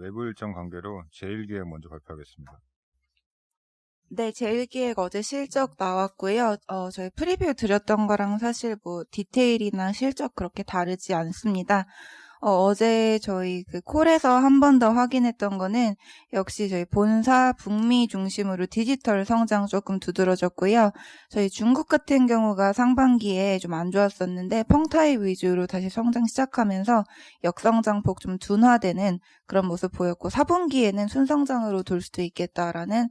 외부 일정 관계로 제1기획 먼저 발표하겠습니다. 네, 제1기획 어제 실적 나왔고요. 저희 프리뷰 드렸던 거랑 사실 뭐 디테일이나 실적 그렇게 다르지 않습니다. 어제 저희 그 콜에서 한 번 더 확인했던 거는 역시 저희 본사 북미 중심으로 디지털 성장 조금 두드러졌고요. 저희 중국 같은 경우가 상반기에 좀 안 좋았었는데 펑타입 위주로 다시 성장 시작하면서 역성장폭 좀 둔화되는 그런 모습 보였고 4분기에는 순성장으로 돌 수도 있겠다라는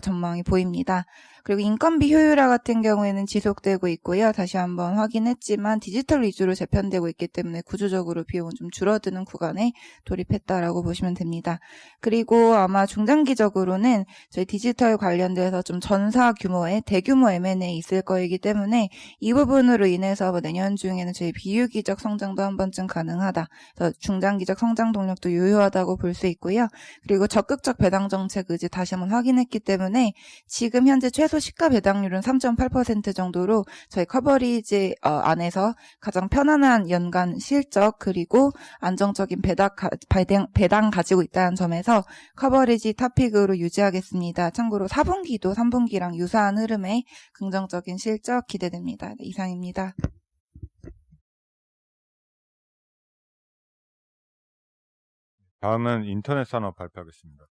전망이 보입니다. 그리고 인건비 효율화 같은 경우에는 지속되고 있고요. 다시 한번 확인했지만 디지털 위주로 재편되고 있기 때문에 구조적으로 비용은 좀 줄어드는 구간에 돌입했다라고 보시면 됩니다. 그리고 아마 중장기적으로는 저희 디지털 관련돼서 좀 전사 규모의 대규모 M&A 있을 거이기 때문에 이 부분으로 인해서 내년 중에는 저희 비유기적 성장도 한 번쯤 가능하다. 그래서 중장기적 성장 동력도 유효하다고 볼 수 있고요. 그리고 적극적 배당 정책 의지 다시 한번 확인했기 때문에 지금 현재 최소 시가 배당률은 3.8% 정도로 저희 커버리지 안에서 가장 편안한 연간 실적 그리고 안정적인 배당 가지고 있다는 점에서 커버리지 탑픽으로 유지하겠습니다. 참고로 4분기도 3분기랑 유사한 흐름의 긍정적인 실적 기대됩니다. 네, 이상입니다. 다음은 인터넷 산업 발표하겠습니다.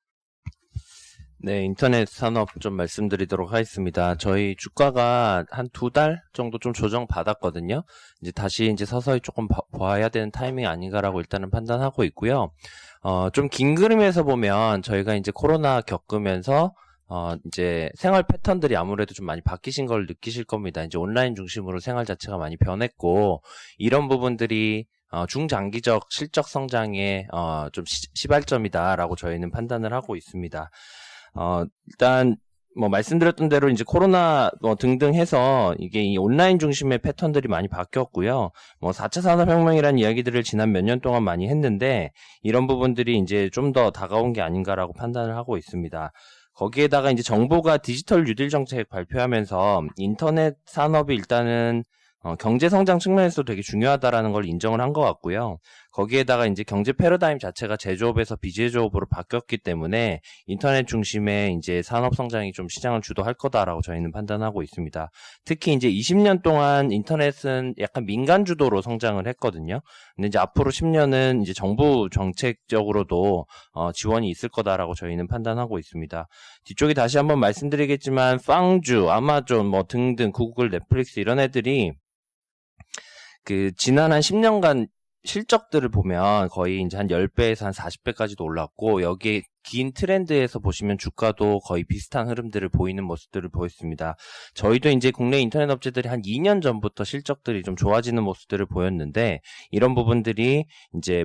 네, 인터넷 산업 좀 말씀드리도록 하겠습니다. 저희 주가가 한 2달 정도 좀 조정 받았거든요. 다시 서서히 조금 봐야 되는 타이밍이 아닌가라고 일단은 판단하고 있고요. 좀 긴 그림에서 보면 저희가 코로나 겪으면서 생활 패턴들이 아무래도 좀 많이 바뀌신 걸 느끼실 겁니다. 온라인 중심으로 생활 자체가 많이 변했고, 이런 부분들이 중장기적 실적 성장의 좀 시발점이다라고 저희는 판단을 하고 있습니다. 일단 말씀드렸던 대로 코로나 등등 해서 이게 이 온라인 중심의 패턴들이 많이 바뀌었고요. 4차 산업혁명이라는 이야기들을 지난 몇 년 동안 많이 했는데, 이런 부분들이 좀 더 다가온 게 아닌가라고 판단을 하고 있습니다. 거기에다가 정부가 디지털 뉴딜 정책 발표하면서 인터넷 산업이 일단은 경제 성장 측면에서 되게 중요하다라는 걸 인정을 한 것 같고요. 거기에다가 경제 패러다임 자체가 제조업에서 비제조업으로 바뀌었기 때문에 인터넷 중심의 산업 성장이 좀 시장을 주도할 거다라고 저희는 판단하고 있습니다. 특히 20년 동안 인터넷은 약간 민간 주도로 성장을 했거든요. 근데 앞으로 10년은 정부 정책적으로도 지원이 있을 거다라고 저희는 판단하고 있습니다. 뒤쪽에 다시 한번 말씀드리겠지만 빵주, 아마존 등등 구글, 넷플릭스 이런 애들이 지난 한 10년간 실적들을 보면 거의 한 10배에서 한 40배까지도 올랐고, 여기에 긴 트렌드에서 보시면 주가도 거의 비슷한 흐름들을 보이는 모습들을 보였습니다. 저희도 국내 인터넷 업체들이 한 2년 전부터 실적들이 좀 좋아지는 모습들을 보였는데, 이런 부분들이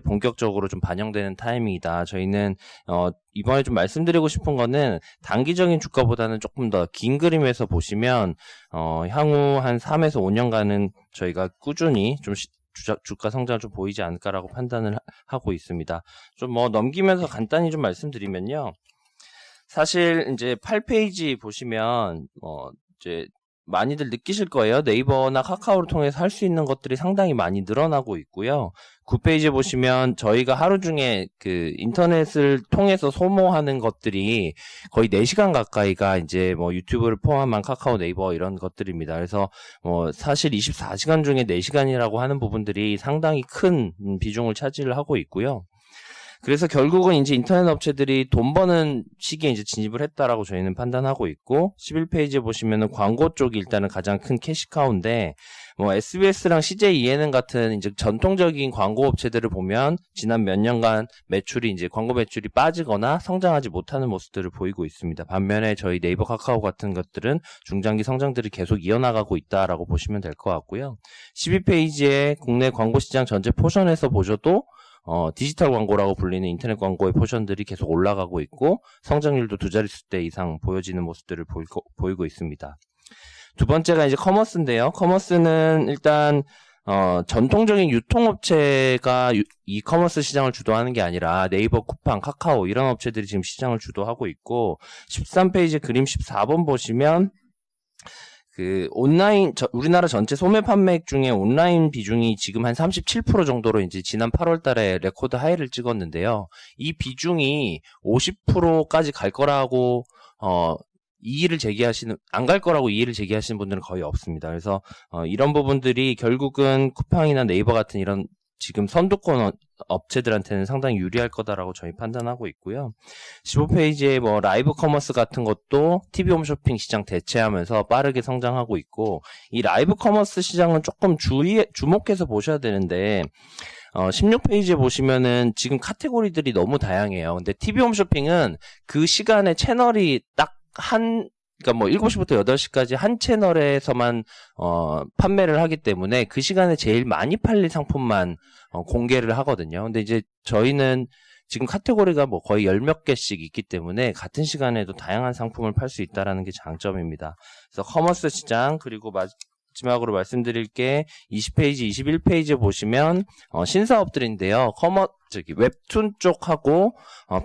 본격적으로 좀 반영되는 타이밍이다. 저희는 이번에 좀 말씀드리고 싶은 거는 단기적인 주가보다는 조금 더 긴 그림에서 보시면 향후 한 3에서 5년간은 저희가 꾸준히 좀 주가 성장을 좀 보이지 않을까라고 판단을 하고 있습니다. 좀 넘기면서 간단히 좀 말씀드리면요. 사실 8페이지 보시면 많이들 느끼실 거예요. 네이버나 카카오를 통해서 할 수 있는 것들이 상당히 많이 늘어나고 있고요. 9페이지에 보시면 저희가 하루 중에 인터넷을 통해서 소모하는 것들이 거의 4시간 가까이가 유튜브를 포함한 카카오, 네이버 이런 것들입니다. 그래서 사실 24시간 중에 4시간이라고 하는 부분들이 상당히 큰 비중을 차지를 하고 있고요. 그래서 결국은 인터넷 업체들이 돈 버는 시기에 진입을 했다라고 저희는 판단하고 있고, 11페이지에 보시면은 광고 쪽이 일단은 가장 큰 캐시카우인데, SBS랑 CJ ENM 같은 전통적인 광고 업체들을 보면 지난 몇 년간 매출이 광고 매출이 빠지거나 성장하지 못하는 모습들을 보이고 있습니다. 반면에 저희 네이버, 카카오 같은 것들은 중장기 성장들이 계속 이어나가고 있다라고 보시면 될 것 같고요. 12페이지에 국내 광고 시장 전체 포션에서 보셔도 디지털 광고라고 불리는 인터넷 광고의 포션들이 계속 올라가고 있고, 성장률도 2자릿수대 이상 보여지는 모습들을 보이고 있습니다. 두 번째가 커머스인데요. 커머스는 일단 전통적인 유통업체가 이커머스 시장을 주도하는 게 아니라 네이버, 쿠팡, 카카오 이런 업체들이 지금 시장을 주도하고 있고, 13페이지 그림 14번 보시면 온라인, 우리나라 전체 소매 판매액 중에 온라인 비중이 지금 한 37% 정도로 이제 지난 8월 달에 레코드 하이를 찍었는데요. 이 비중이 50%까지 갈 거라고, 안 갈 거라고 이의를 제기하시는 분들은 거의 없습니다. 그래서, 이런 부분들이 결국은 쿠팡이나 네이버 같은 이런 지금 선두권 업체들한테는 상당히 유리할 거다라고 저희 판단하고 있고요. 15페이지에 뭐 라이브 커머스 같은 것도 TV 홈쇼핑 시장 대체하면서 빠르게 성장하고 있고, 이 라이브 커머스 시장은 조금 주목해서 보셔야 되는데, 16페이지에 보시면은 지금 카테고리들이 너무 다양해요. 근데 TV 홈쇼핑은 그 시간에 채널이 그러니까 뭐 7시부터 8시까지 한 채널에서만 판매를 하기 때문에 그 시간에 제일 많이 팔릴 상품만 공개를 하거든요. 근데 이제 저희는 지금 카테고리가 뭐 거의 10몇 개씩 있기 때문에 같은 시간에도 다양한 상품을 팔 수 있다라는 게 장점입니다. 그래서 커머스 시장, 그리고 마지막으로 말씀드릴 게 20페이지, 21페이지에 보시면 신사업들인데요. 웹툰 쪽하고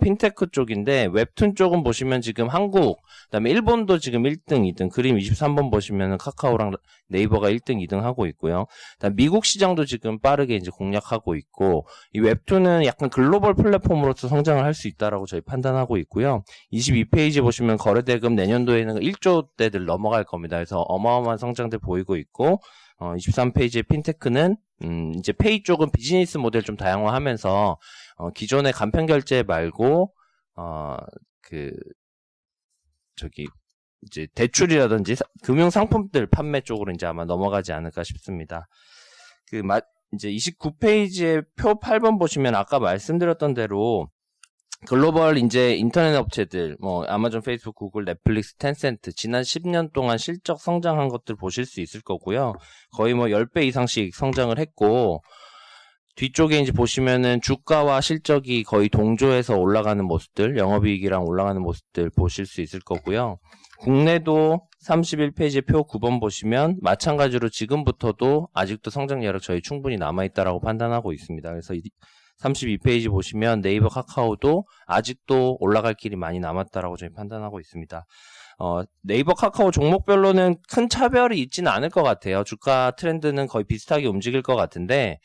핀테크 쪽인데, 웹툰 쪽은 보시면 지금 한국, 그다음에 일본도 지금 1등, 2등, 그림 23번 보시면 카카오랑 네이버가 1등, 2등 하고 있고요. 그다음 미국 시장도 지금 빠르게 이제 공략하고 있고, 이 웹툰은 약간 글로벌 플랫폼으로서 성장을 할 수 있다라고 저희 판단하고 있고요. 22페이지 보시면 거래대금 내년도에는 1조대들 넘어갈 겁니다. 그래서 어마어마한 성장들 보이고 있고, 23페이지의 핀테크는 이제 페이 쪽은 비즈니스 모델 좀 다양화하면서 기존의 간편 결제 말고 이제 대출이라든지 금융 상품들 판매 쪽으로 이제 아마 넘어가지 않을까 싶습니다. 이제 29페이지에 표 8번 보시면 아까 말씀드렸던 대로 글로벌 이제 인터넷 업체들, 뭐 아마존, 페이스북, 구글, 넷플릭스, 텐센트 지난 10년 동안 실적 성장한 것들 보실 수 있을 거고요. 거의 뭐 10배 이상씩 성장을 했고, 뒤쪽에 이제 보시면은 주가와 실적이 거의 동조해서 올라가는 모습들, 영업이익이랑 올라가는 모습들 보실 수 있을 거고요. 국내도 31페이지 표 9번 보시면 마찬가지로 지금부터도 아직도 성장 여력 저희 충분히 남아있다라고 판단하고 있습니다. 그래서 32페이지 보시면 네이버, 카카오도 아직도 올라갈 길이 많이 남았다라고 저희 판단하고 있습니다. 네이버, 카카오 종목별로는 큰 차별이 있지는 않을 것 같아요. 주가 트렌드는 거의 비슷하게 움직일 것 같은데,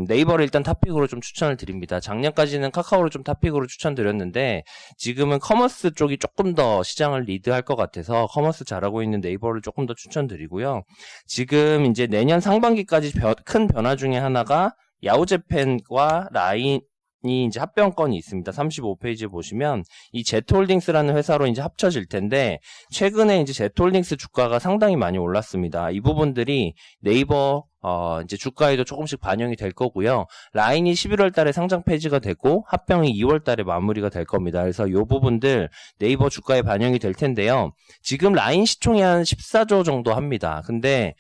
네이버를 일단 탑픽으로 좀 추천을 드립니다. 작년까지는 카카오를 좀 탑픽으로 추천드렸는데, 지금은 커머스 쪽이 조금 더 시장을 리드할 것 같아서 커머스 잘하고 있는 네이버를 조금 더 추천드리고요. 지금 이제 내년 상반기까지 큰 변화 중에 하나가 야후재팬과 라인이 이제 합병건이 있습니다. 35페이지에 보시면 이 제트홀딩스라는 회사로 이제 합쳐질 텐데, 최근에 이제 제트홀딩스 주가가 상당히 많이 올랐습니다. 이 부분들이 네이버 이제 주가에도 조금씩 반영이 될 거고요. 라인이 11월 달에 상장 폐지가 되고 합병이 2월 달에 마무리가 될 겁니다. 그래서 이 부분들 네이버 주가에 반영이 될 텐데요. 지금 라인 시총이 한 14조 정도 합니다. 근데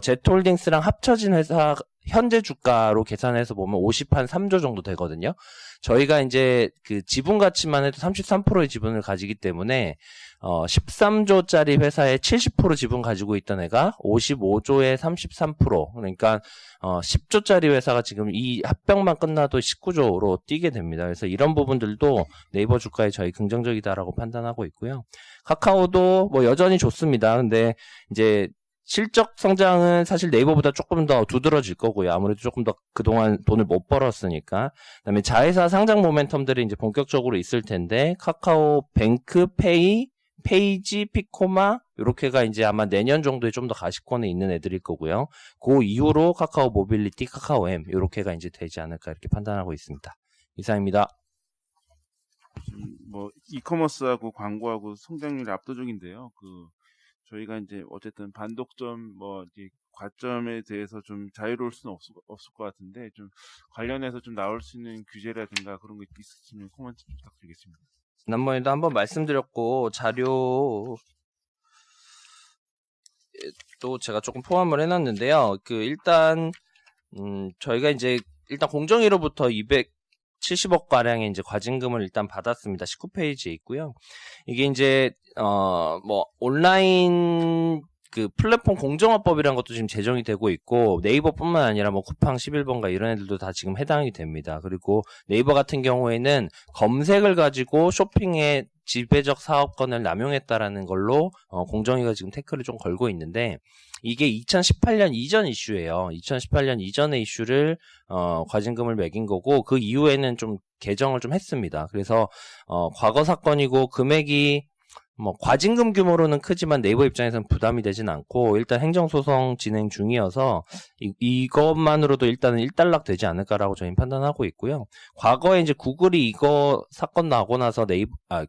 제트홀딩스랑 합쳐진 회사 현재 주가로 계산해서 보면 53조 정도 되거든요. 저희가 이제 그 지분 가치만 해도 33%의 지분을 가지기 때문에 13조짜리 회사에 70% 지분 가지고 있던 애가 55조에 33%, 그러니까 10조짜리 회사가 지금 이 합병만 끝나도 19조로 뛰게 됩니다. 그래서 이런 부분들도 네이버 주가에 저희 긍정적이다라고 판단하고 있고요. 카카오도 뭐 여전히 좋습니다. 근데 이제 실적 성장은 사실 네이버보다 조금 더 두드러질 거고요. 아무래도 조금 더 그동안 돈을 못 벌었으니까. 그다음에 자회사 상장 모멘텀들이 이제 본격적으로 있을 텐데, 카카오 뱅크, 페이, 페이지, 피코마 요렇게가 이제 아마 내년 정도에 좀 더 가시권에 있는 애들일 거고요. 그 이후로 카카오 모빌리티, 카카오엠 요렇게가 이제 되지 않을까 이렇게 판단하고 있습니다. 이상입니다. 뭐 이커머스하고 광고하고 성장률이 압도적인데요. 저희가 이제 어쨌든 반독점 뭐 이제 과점에 대해서 좀 자유로울 수는 없을 것 같은데, 좀 관련해서 좀 나올 수 있는 규제라든가 그런 거 있으시면 코멘트 좀 부탁드리겠습니다. 지난번에도 한번 말씀드렸고, 자료 또 제가 조금 포함을 해놨는데요. 일단 저희가 이제 일단 공정위로부터 270억 가량의 이제 과징금을 일단 받았습니다. 19페이지에 있고요. 이게 이제 뭐 온라인 그 플랫폼 공정화법이라는 것도 지금 제정이 되고 있고, 네이버뿐만 아니라 뭐 쿠팡 11번가 이런 애들도 다 지금 해당이 됩니다. 그리고 네이버 같은 경우에는 검색을 가지고 쇼핑에 지배적 사업권을 남용했다라는 걸로 공정위가 지금 태클을 좀 걸고 있는데 이게 2018년 이전 이슈예요. 2018년 이전의 이슈를 과징금을 매긴 거고 그 이후에는 좀 개정을 좀 했습니다. 그래서 과거 사건이고 금액이 뭐 과징금 규모로는 크지만 네이버 입장에서는 부담이 되진 않고 일단 행정소송 진행 중이어서 이것만으로도 일단은 일단락 되지 않을까라고 저희는 판단하고 있고요. 과거에 이제 구글이 이거 사건 나고 나서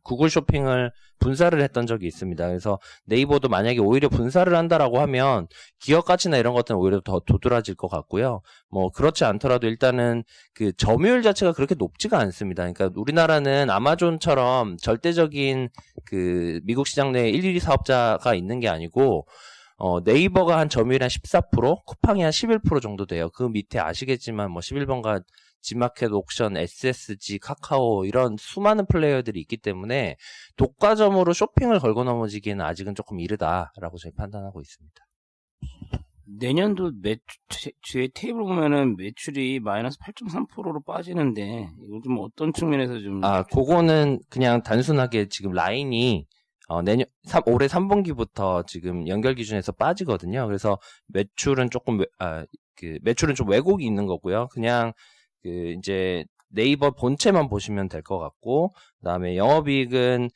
구글 쇼핑을 분사를 했던 적이 있습니다. 그래서 네이버도 만약에 오히려 분사를 한다라고 하면 기업 가치나 이런 것들은 오히려 더 도드라질 것 같고요. 뭐 그렇지 않더라도 일단은 그 점유율 자체가 그렇게 높지가 않습니다. 그러니까 우리나라는 아마존처럼 절대적인 그 미국 시장 내에 1, 2위 사업자가 있는 게 아니고 네이버가 한 점유율이 한 14%, 쿠팡이 한 11% 정도 돼요. 그 밑에 아시겠지만 뭐 11번가 지마켓, 옥션, SSG, 카카오 이런 수많은 플레이어들이 있기 때문에 독과점으로 쇼핑을 걸고 넘어지기에는 아직은 조금 이르다라고 저희 판단하고 있습니다. 내년도 뒤에 테이블 보면은 매출이 마이너스 8.3%로 빠지는데 이거 좀 어떤 측면에서 좀 그거는 그냥 단순하게 지금 라인이 올해 3분기부터 지금 연결 기준에서 빠지거든요. 그래서 매출은 매출은 좀 왜곡이 있는 거고요. 그냥 이제 네이버 본체만 보시면 될 것 같고, 그다음에 영업이익은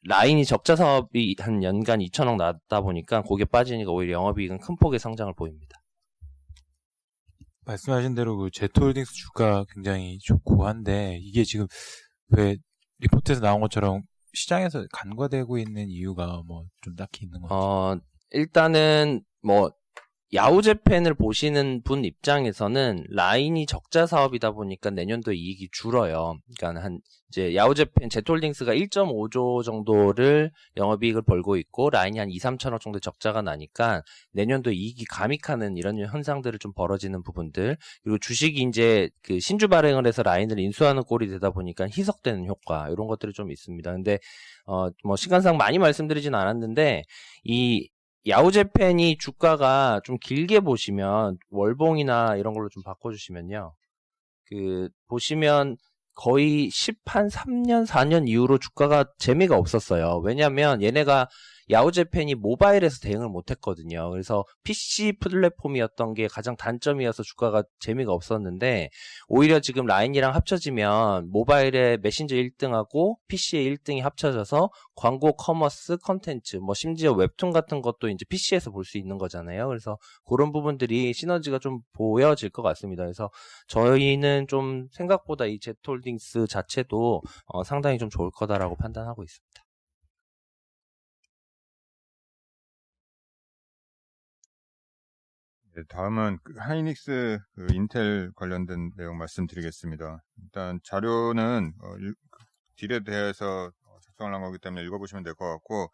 라인이 적자 사업이 한 연간 2천억 나왔다 보니까 거기에 빠지니까 오히려 영업이익은 큰 폭의 성장을 보입니다. 말씀하신 대로 그 제트홀딩스 주가 굉장히 좋고 한데 이게 지금 왜 리포트에서 나온 것처럼 시장에서 간과되고 있는 이유가 뭐 좀 딱히 있는 건지? 일단은 뭐 야후재팬을 보시는 분 입장에서는 라인이 적자 사업이다 보니까 내년도에 이익이 줄어요. 그러니까 이제 야후재팬 제트홀딩스가 1.5조 정도를 영업이익을 벌고 있고 라인이 한 2, 3천억 정도 적자가 나니까 내년도에 이익이 감익하는 이런 현상들을 좀 벌어지는 부분들, 그리고 주식이 이제 그 신주 발행을 해서 라인을 인수하는 꼴이 되다 보니까 희석되는 효과, 이런 것들이 좀 있습니다. 근데 뭐 시간상 많이 말씀드리진 않았는데 이 야후재팬이 주가가 좀 길게 보시면 월봉이나 이런 걸로 좀 바꿔주시면요. 보시면 거의 3년, 4년 이후로 주가가 재미가 없었어요. 왜냐면 얘네가 야후재팬이 모바일에서 대응을 못했거든요. 그래서 PC 플랫폼이었던 게 가장 단점이어서 주가가 재미가 없었는데 오히려 지금 라인이랑 합쳐지면 모바일에 메신저 1등하고 PC에 1등이 합쳐져서 광고, 커머스, 컨텐츠, 뭐 심지어 웹툰 같은 것도 이제 PC에서 볼 수 있는 거잖아요. 그래서 그런 부분들이 시너지가 좀 보여질 것 같습니다. 그래서 저희는 좀 생각보다 이 제트홀딩스 자체도 상당히 좀 좋을 거다라고 판단하고 있습니다. 네, 다음은 하이닉스 인텔 관련된 내용 말씀드리겠습니다. 일단 자료는 딜에 대해서 작성을 한 거기 때문에 읽어보시면 될 것 같고,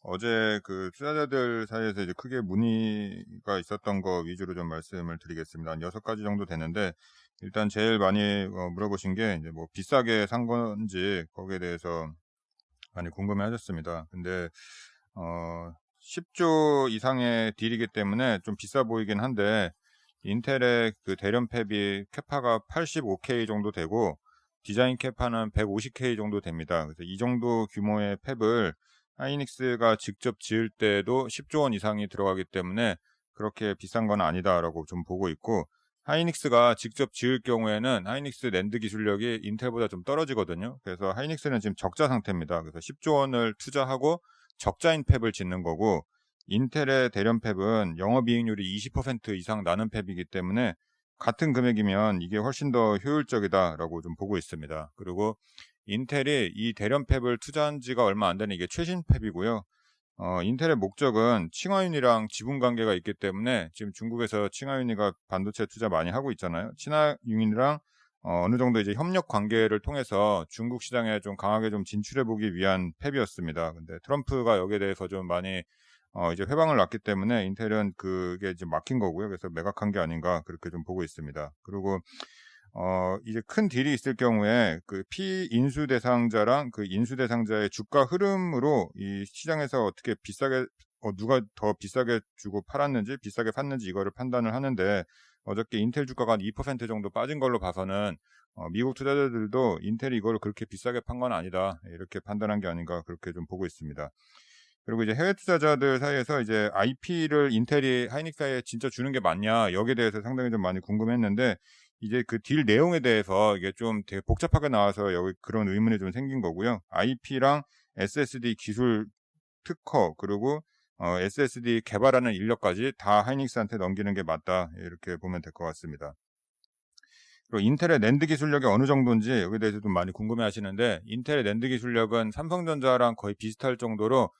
어제 투자자들 사이에서 이제 크게 문의가 있었던 거 위주로 좀 말씀을 드리겠습니다. 한 6가지 정도 되는데, 일단 제일 많이 물어보신 게 이제 뭐 비싸게 산 건지 거기에 대해서 많이 궁금해 하셨습니다. 근데 10조 이상의 딜이기 때문에 좀 비싸 보이긴 한데, 인텔의 대련 팹이 캐파가 85K 정도 되고 디자인 캐파는 150K 정도 됩니다. 그래서 이 정도 규모의 팹을 하이닉스가 직접 지을 때도 10조 원 이상이 들어가기 때문에 그렇게 비싼 건 아니다라고 좀 보고 있고, 하이닉스가 직접 지을 경우에는 하이닉스 낸드 기술력이 인텔보다 좀 떨어지거든요. 그래서 하이닉스는 지금 적자 상태입니다. 그래서 10조 원을 투자하고 적자인 팹을 짓는 거고, 인텔의 대련 팹은 영업이익률이 20% 이상 나는 팹이기 때문에 같은 금액이면 이게 훨씬 더 효율적이다라고 좀 보고 있습니다. 그리고 인텔이 이 대련 팹을 투자한 지가 얼마 안 되는 이게 최신 팹이고요. 인텔의 목적은 칭화윤이랑 지분 관계가 있기 때문에 지금 중국에서 칭화윤이가 반도체 투자 많이 하고 있잖아요. 칭화윤이랑 어느 정도 이제 협력 관계를 통해서 중국 시장에 좀 강하게 좀 진출해보기 위한 팹이었습니다. 근데 트럼프가 여기에 대해서 좀 많이 이제 회방을 놨기 때문에 인텔은 그게 이제 막힌 거고요. 그래서 매각한 게 아닌가 그렇게 좀 보고 있습니다. 그리고 이제 큰 딜이 있을 경우에 피인수 대상자랑 인수 대상자의 주가 흐름으로 이 시장에서 어떻게 비싸게 누가 더 비싸게 주고 팔았는지 비싸게 샀는지 이거를 판단을 하는데, 어저께 인텔 주가가 한 2% 정도 빠진 걸로 봐서는 미국 투자자들도 인텔이 이걸 그렇게 비싸게 판 건 아니다. 이렇게 판단한 게 아닌가 그렇게 좀 보고 있습니다. 그리고 이제 해외 투자자들 사이에서 이제 IP를 인텔이 하이닉스에 진짜 주는 게 맞냐 여기에 대해서 상당히 좀 많이 궁금했는데 이제 그 딜 내용에 대해서 이게 좀 되게 복잡하게 나와서 여기 그런 의문이 좀 생긴 거고요. IP랑 SSD 기술 특허 그리고 SSD 개발하는 인력까지 다 하이닉스한테 넘기는 게 맞다 이렇게 보면 될 것 같습니다. 그리고 인텔의 낸드 기술력이 어느 정도인지 여기에 대해서 좀 많이 궁금해하시는데 인텔의 낸드 기술력은 삼성전자랑 거의 비슷할 정도로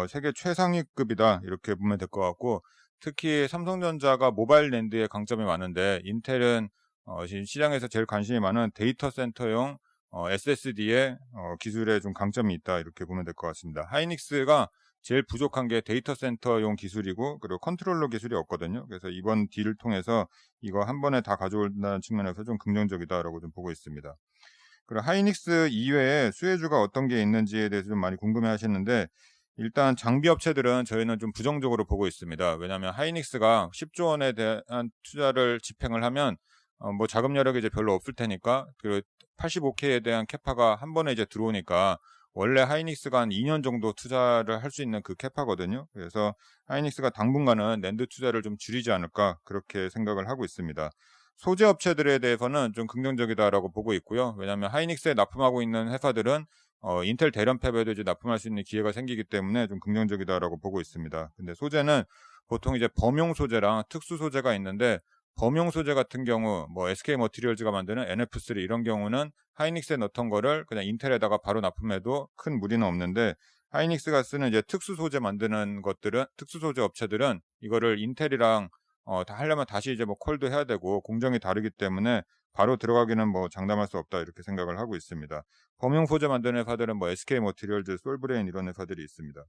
세계 최상위급이다 이렇게 보면 될 것 같고 특히 삼성전자가 모바일 낸드에 강점이 많은데 인텔은 지금 시장에서 제일 관심이 많은 데이터 센터용 SSD의 기술에 좀 강점이 있다 이렇게 보면 될 것 같습니다. 하이닉스가 제일 부족한 게 데이터 센터용 기술이고 그리고 컨트롤러 기술이 없거든요. 그래서 이번 딜을 통해서 이거 한 번에 다 가져온다는 측면에서 좀 긍정적이다라고 좀 보고 있습니다. 그리고 하이닉스 이외에 수혜주가 어떤 게 있는지에 대해서 좀 많이 궁금해 하시는데 일단 장비 업체들은 저희는 좀 부정적으로 보고 있습니다. 왜냐하면 하이닉스가 10조 원에 대한 투자를 집행을 하면 뭐 자금 여력이 이제 별로 없을 테니까 그리고 85K에 대한 캐파가 한 번에 이제 들어오니까 원래 하이닉스가 한 2년 정도 투자를 할 수 있는 그 캐파거든요. 그래서 하이닉스가 당분간은 낸드 투자를 좀 줄이지 않을까 그렇게 생각을 하고 있습니다. 소재 업체들에 대해서는 좀 긍정적이다라고 보고 있고요. 왜냐하면 하이닉스에 납품하고 있는 회사들은 인텔 대련 팹에도 이제 납품할 수 있는 기회가 생기기 때문에 좀 긍정적이다라고 보고 있습니다. 근데 소재는 보통 이제 범용 소재랑 특수 소재가 있는데 범용 소재 같은 경우 뭐 SK 머티리얼즈가 만드는 NF3 이런 경우는 하이닉스에 넣던 거를 그냥 인텔에다가 바로 납품해도 큰 무리는 없는데 하이닉스가 쓰는 이제 특수 소재 만드는 것들은 특수 소재 업체들은 이거를 인텔이랑 다 하려면 다시 이제 뭐 콜도 해야 되고 공정이 다르기 때문에 바로 들어가기는 뭐 장담할 수 없다 이렇게 생각을 하고 있습니다. 범용 소재 만드는 회사들은 뭐 SK 머티리얼즈, 솔브레인 이런 회사들이 있습니다.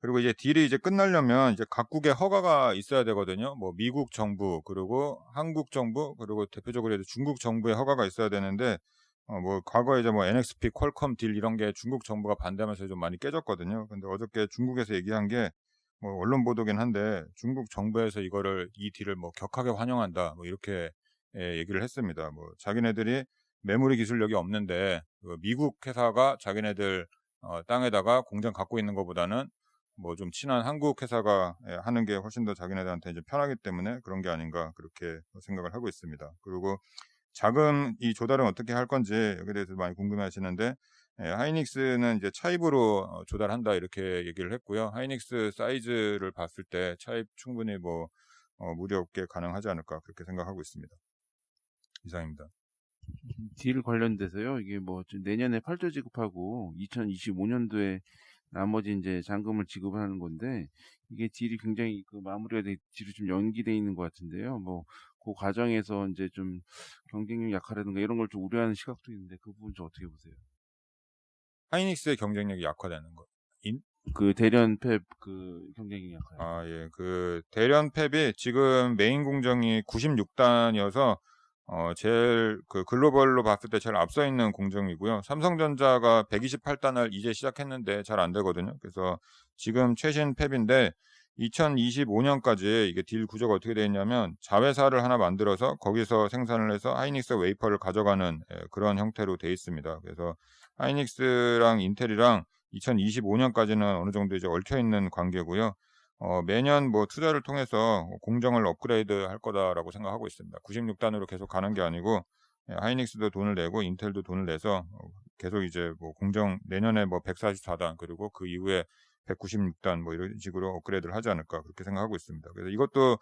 그리고 이제 딜이 이제 끝나려면 이제 각국의 허가가 있어야 되거든요. 뭐 미국 정부 그리고 한국 정부 그리고 대표적으로 이제 중국 정부의 허가가 있어야 되는데 뭐 과거에 이제 뭐 NXP, 퀄컴 딜 이런 게 중국 정부가 반대하면서 좀 많이 깨졌거든요. 근데 어저께 중국에서 얘기한 게 뭐 언론 보도긴 한데 중국 정부에서 이 딜을 뭐 격하게 환영한다 뭐 이렇게 얘기를 했습니다. 뭐 자기네들이 메모리 기술력이 없는데 미국 회사가 자기네들 땅에다가 공장 갖고 있는 것보다는 뭐 좀 친한 한국 회사가 하는 게 훨씬 더 자기네들한테 이제 편하기 때문에 그런 게 아닌가 그렇게 생각을 하고 있습니다. 그리고 자금 이 조달은 어떻게 할 건지 여기에 대해서 많이 궁금해하시는데 하이닉스는 이제 차입으로 조달한다 이렇게 얘기를 했고요. 하이닉스 사이즈를 봤을 때 차입 충분히 뭐 무리 없게 가능하지 않을까 그렇게 생각하고 있습니다. 이상입니다. 딜 관련돼서요. 이게 뭐 내년에 8조 지급하고 2025년도에 나머지 이제 잔금을 지급하는 건데 이게 딜이 굉장히 그 마무리가 딜이 좀 연기돼 있는 것 같은데요. 뭐 그 과정에서 이제 좀 경쟁력 약화라든가 이런 걸 좀 우려하는 시각도 있는데 그 부분 좀 어떻게 보세요? 하이닉스의 경쟁력이 약화되는 거. 그 대련 팹 그 경쟁력이 약화요. 아, 예. 그 대련 팹이 지금 메인 공정이 96단이어서 제일 그 글로벌로 봤을 때 제일 앞서 있는 공정이고요. 삼성전자가 128단을 이제 시작했는데 잘 안 되거든요. 그래서 지금 최신 팹인데 2025년까지 이게 딜 구조가 어떻게 되어 있냐면 자회사를 하나 만들어서 거기서 생산을 해서 하이닉스 웨이퍼를 가져가는 그런 형태로 되어 있습니다. 그래서 하이닉스랑 인텔이랑 2025년까지는 어느 정도 이제 얽혀 있는 관계고요. 매년 뭐 투자를 통해서 공정을 업그레이드 할 거다라고 생각하고 있습니다. 96단으로 계속 가는 게 아니고 하이닉스도 돈을 내고 인텔도 돈을 내서 계속 이제 뭐 공정 내년에 뭐 144단 그리고 그 이후에 196단 뭐 이런 식으로 업그레이드를 하지 않을까 그렇게 생각하고 있습니다. 그래서 이것도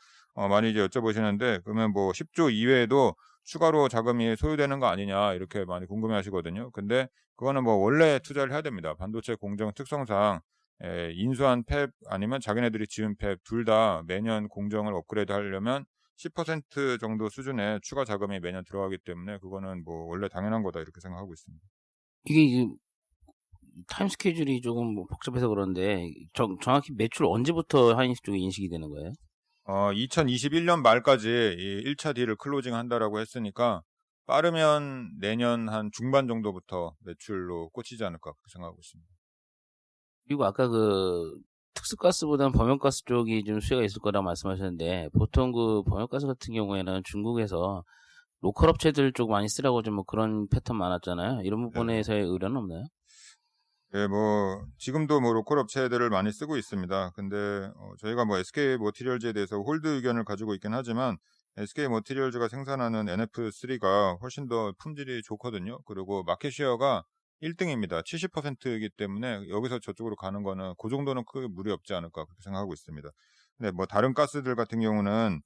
많이 이제 여쭤보시는데 그러면 뭐 10조 이외에도 추가로 자금이 소요되는 거 아니냐 이렇게 많이 궁금해하시거든요. 근데 그거는 뭐 원래 투자를 해야 됩니다. 반도체 공정 특성상 인수한 팹 아니면 자기네들이 지은 팹 둘 다 매년 공정을 업그레이드 하려면 10% 정도 수준의 추가 자금이 매년 들어가기 때문에 그거는 뭐 원래 당연한 거다 이렇게 생각하고 있습니다. 이게 타임 스케줄이 조금 뭐 복잡해서 그런데 정확히 매출 언제부터 하이닉스 쪽에 인식이 되는 거예요? 2021년 말까지 이 1차 딜을 클로징 한다라고 했으니까 빠르면 내년 한 중반 정도부터 매출로 꽂히지 않을까 그렇게 생각하고 있습니다. 그리고 아까 그 특수가스보다는 범용가스 쪽이 좀 수혜가 있을 거라고 말씀하셨는데 보통 그 범용가스 같은 경우에는 중국에서 로컬 업체들 쪽 많이 쓰라고 좀 뭐 그런 패턴 많았잖아요. 이런 부분에서의 의뢰는 없나요? 예, 뭐 지금도 뭐 로컬 업체들을 많이 쓰고 있습니다. 근데 저희가 뭐 SK 머티리얼즈에 대해서 홀드 의견을 가지고 있긴 하지만 SK 머티리얼즈가 생산하는 NF3가 훨씬 더 품질이 좋거든요. 그리고 마켓 쉐어가 1등입니다. 70%이기 때문에 여기서 저쪽으로 가는 거는 그 정도는 크게 무리 없지 않을까 그렇게 생각하고 있습니다. 근데 뭐 다른 가스들 같은 경우는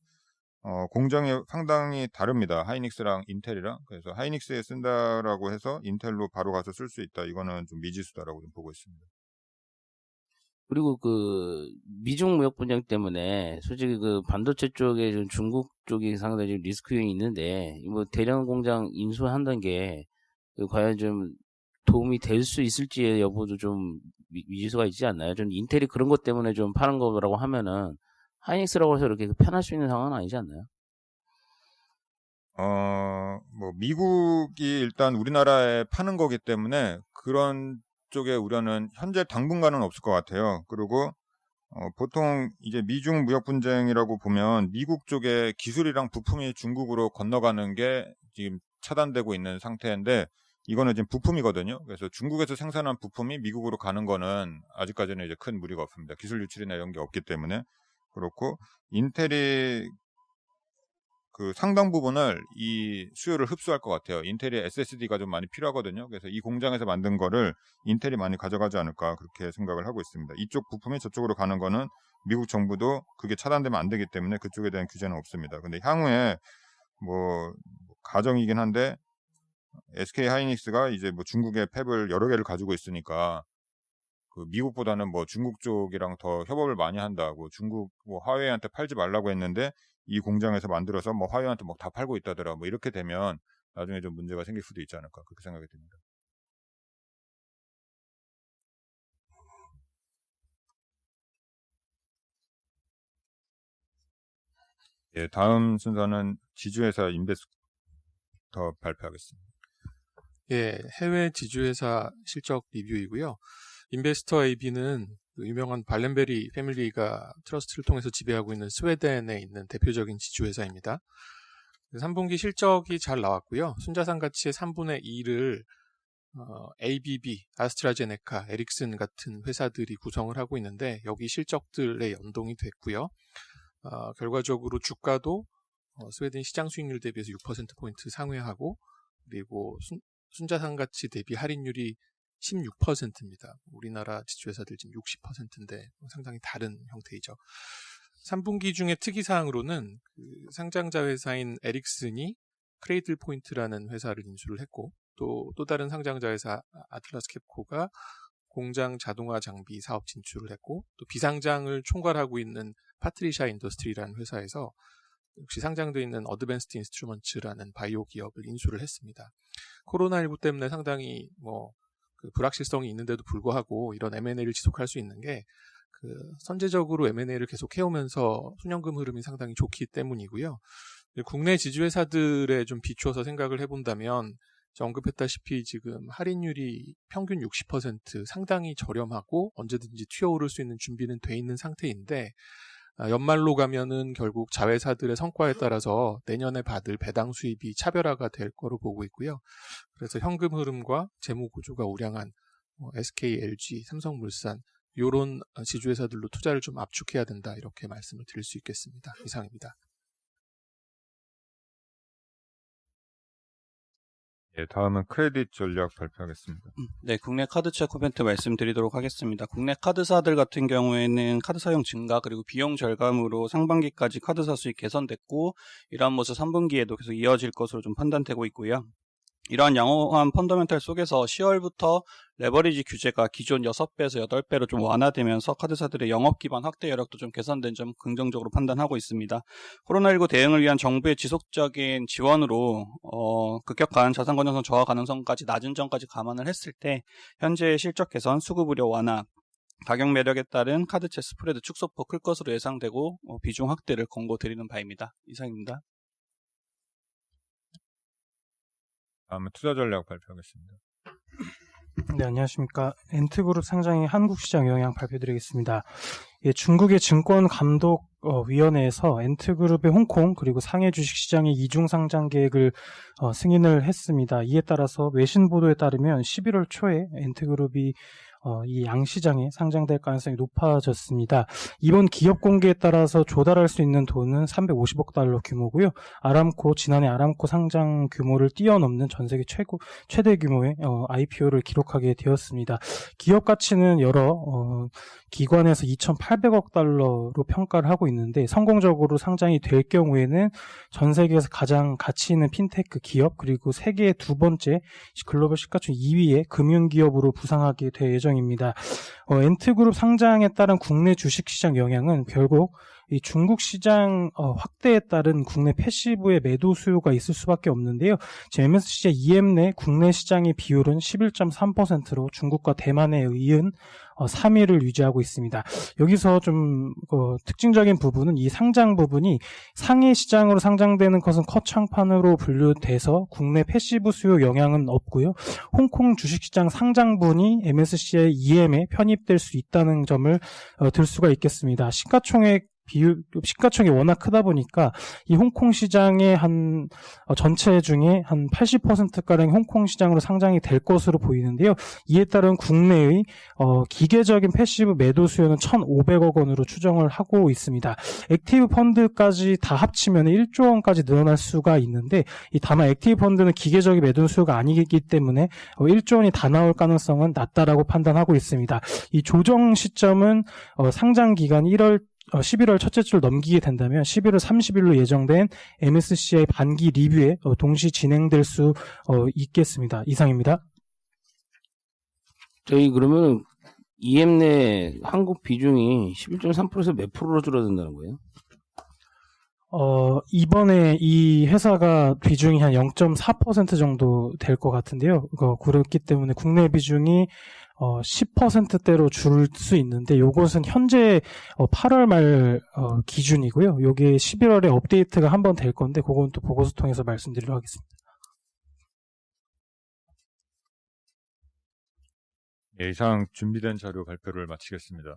공정이 상당히 다릅니다. 하이닉스랑 인텔이랑. 그래서 하이닉스에 쓴다라고 해서 인텔로 바로 가서 쓸 수 있다. 이거는 좀 미지수다라고 좀 보고 있습니다. 그리고 그 미중 무역 분쟁 때문에 솔직히 그 반도체 쪽에 좀 중국 쪽이 상당히 좀 리스크 요인이 있는데 뭐 대량 공장 인수한다는 게 과연 좀 도움이 될 수 있을지의 여부도 좀 미지수가 있지 않나요? 좀 인텔이 그런 것 때문에 좀 파는 거라고 하면은 하이닉스라고 해서 이렇게 편할 수 있는 상황은 아니지 않나요? 뭐 미국이 일단 우리나라에 파는 거기 때문에 그런 쪽의 우려는 현재 당분간은 없을 것 같아요. 그리고 보통 이제 미중 무역 분쟁이라고 보면 미국 쪽의 기술이랑 부품이 중국으로 건너가는 게 지금 차단되고 있는 상태인데 이거는 지금 부품이거든요. 그래서 중국에서 생산한 부품이 미국으로 가는 거는 아직까지는 이제 큰 무리가 없습니다. 기술 유출이나 이런 게 없기 때문에. 그렇고 인텔이 그 상당 부분을 이 수요를 흡수할 것 같아요. 인텔이 SSD가 좀 많이 필요하거든요. 그래서 이 공장에서 만든 거를 인텔이 많이 가져가지 않을까 그렇게 생각을 하고 있습니다. 이쪽 부품이 저쪽으로 가는 거는 미국 정부도 그게 차단되면 안 되기 때문에 그쪽에 대한 규제는 없습니다. 근데 향후에 뭐 가정이긴 한데 SK 하이닉스가 이제 뭐 중국의 팹을 여러 개를 가지고 있으니까 그 미국보다는 뭐 중국 쪽이랑 더 협업을 많이 한다고 중국 뭐 화웨이한테 팔지 말라고 했는데 이 공장에서 만들어서 뭐 화웨이한테 뭐 다 팔고 있다더라 뭐 이렇게 되면 나중에 좀 문제가 생길 수도 있지 않을까 그렇게 생각이 듭니다. 예, 다음 순서는 지주회사 인베스터 발표하겠습니다. 예, 해외 지주회사 실적 리뷰이고요. 인베스터 AB는 그 유명한 발렌베리 패밀리가 트러스트를 통해서 지배하고 있는 스웨덴에 있는 대표적인 지주회사입니다. 3분기 실적이 잘 나왔고요. 순자산 가치의 3분의 2를 ABB, 아스트라제네카, 에릭슨 같은 회사들이 구성을 하고 있는데 여기 실적들에 연동이 됐고요. 결과적으로 주가도 스웨덴 시장 수익률 대비해서 6%포인트 상회하고 그리고 순자산 가치 대비 할인율이 16%입니다. 우리나라 지주회사들 지금 60%인데 상당히 다른 형태이죠. 3분기 중에 특이사항으로는 그 상장자 회사인 에릭슨이 크레이들 포인트라는 회사를 인수를 했고 또 다른 상장자 회사 아틀라스 캡코가 공장 자동화 장비 사업 진출을 했고 또 비상장을 총괄하고 있는 파트리샤 인더스트리라는 회사에서 역시 상장되어 있는 어드밴스드 인스트루먼츠라는 바이오 기업을 인수를 했습니다. 코로나19 때문에 상당히 그 불확실성이 있는데도 불구하고 이런 M&A를 지속할 수 있는 게 그 선제적으로 M&A를 계속 해오면서 순연금 흐름이 상당히 좋기 때문이고요. 국내 지주회사들에 좀 비추어서 생각을 해본다면 언급했다시피 지금 할인율이 평균 60% 상당히 저렴하고 언제든지 튀어오를 수 있는 준비는 돼 있는 상태인데 연말로 가면은 결국 자회사들의 성과에 따라서 내년에 받을 배당 수입이 차별화가 될 거로 보고 있고요. 그래서 현금 흐름과 재무 구조가 우량한 SK, LG, 삼성물산 이런 지주회사들로 투자를 좀 압축해야 된다 이렇게 말씀을 드릴 수 있겠습니다. 이상입니다. 예, 다음은 크레딧 전략 발표하겠습니다. 네, 국내 카드 체크 멘트 말씀드리도록 하겠습니다. 국내 카드사들 같은 경우에는 카드 사용 증가 그리고 비용 절감으로 상반기까지 카드사 수익 개선됐고 이러한 모습 3분기에도 계속 이어질 것으로 좀 판단되고 있고요. 이러한 양호한 펀더멘탈 속에서 10월부터 레버리지 규제가 기존 6배에서 8배로 좀 완화되면서 카드사들의 영업 기반 확대 여력도 좀 개선된 점 긍정적으로 판단하고 있습니다. 코로나19 대응을 위한 정부의 지속적인 지원으로 급격한 자산 건전성 저하 가능성까지 낮은 점까지 감안을 했을 때 현재의 실적 개선, 수급 우려 완화, 가격 매력에 따른 카드채 스프레드 축소폭 클 것으로 예상되고 비중 확대를 권고드리는 바입니다. 이상입니다. 다음은 투자 전략 발표하겠습니다. 네, 안녕하십니까. 엔트그룹 상장의 한국시장 영향 발표드리겠습니다. 예, 중국의 증권감독위원회에서 엔트그룹의 홍콩 그리고 상해 주식시장의 이중 상장 계획을 승인을 했습니다. 이에 따라서 외신 보도에 따르면 11월 초에 엔트그룹이 이 양시장에 상장될 가능성이 높아졌습니다. 이번 기업 공개에 따라서 조달할 수 있는 돈은 350억 달러 규모고요. 지난해 아람코 상장 규모를 뛰어넘는 전 세계 최대 규모의 IPO를 기록하게 되었습니다. 기업 가치는 여러 기관에서 2,800억 달러로 평가를 하고 있는데 성공적으로 상장이 될 경우에는 전 세계에서 가장 가치 있는 핀테크 기업 그리고 세계 두 번째 글로벌 시가총 2위의 금융기업으로 부상하게 될 예정입니다. 엔트그룹 상장에 따른 국내 주식시장 영향은 결국 이 중국 시장 확대에 따른 국내 패시브의 매도 수요가 있을 수밖에 없는데요. 지금 MSCI EM 내 국내 시장의 비율은 11.3%로 중국과 대만에 이은 3위를 유지하고 있습니다. 여기서 좀 특징적인 부분은 이 상장 부분이 상해 시장으로 상장되는 것은 커창판으로 분류돼서 국내 패시브 수요 영향은 없고요. 홍콩 주식시장 상장분이 MSCI EM에 편입될 수 있다는 점을 들 수가 있겠습니다. 시가총이 워낙 크다 보니까 이 홍콩 시장의 전체 중에 한 80%가량이 홍콩 시장으로 상장이 될 것으로 보이는데요. 이에 따른 국내의 기계적인 패시브 매도 수요는 1,500억 원으로 추정을 하고 있습니다. 액티브 펀드까지 다 합치면 1조 원까지 늘어날 수가 있는데 다만 액티브 펀드는 기계적인 매도 수요가 아니기 때문에 1조 원이 다 나올 가능성은 낮다라고 판단하고 있습니다. 이 조정 시점은 상장 기간 11월 첫째 주를 넘기게 된다면 11월 30일로 예정된 MSCI 반기 리뷰에 동시 진행될 수 있겠습니다. 이상입니다. 저희 그러면 EM 내 한국 비중이 11.3%에서 몇 프로로 줄어든다는 거예요? 이번에 이 회사가 비중이 한 0.4% 정도 될 것 같은데요. 그렇기 때문에 국내 비중이 10%대로 줄 수 있는데 요것은 현재 8월 말 기준이고요. 요게 11월에 업데이트가 한 번 될 건데 그건 또 보고서 통해서 말씀드리도록 하겠습니다. 예, 이상 준비된 자료 발표를 마치겠습니다.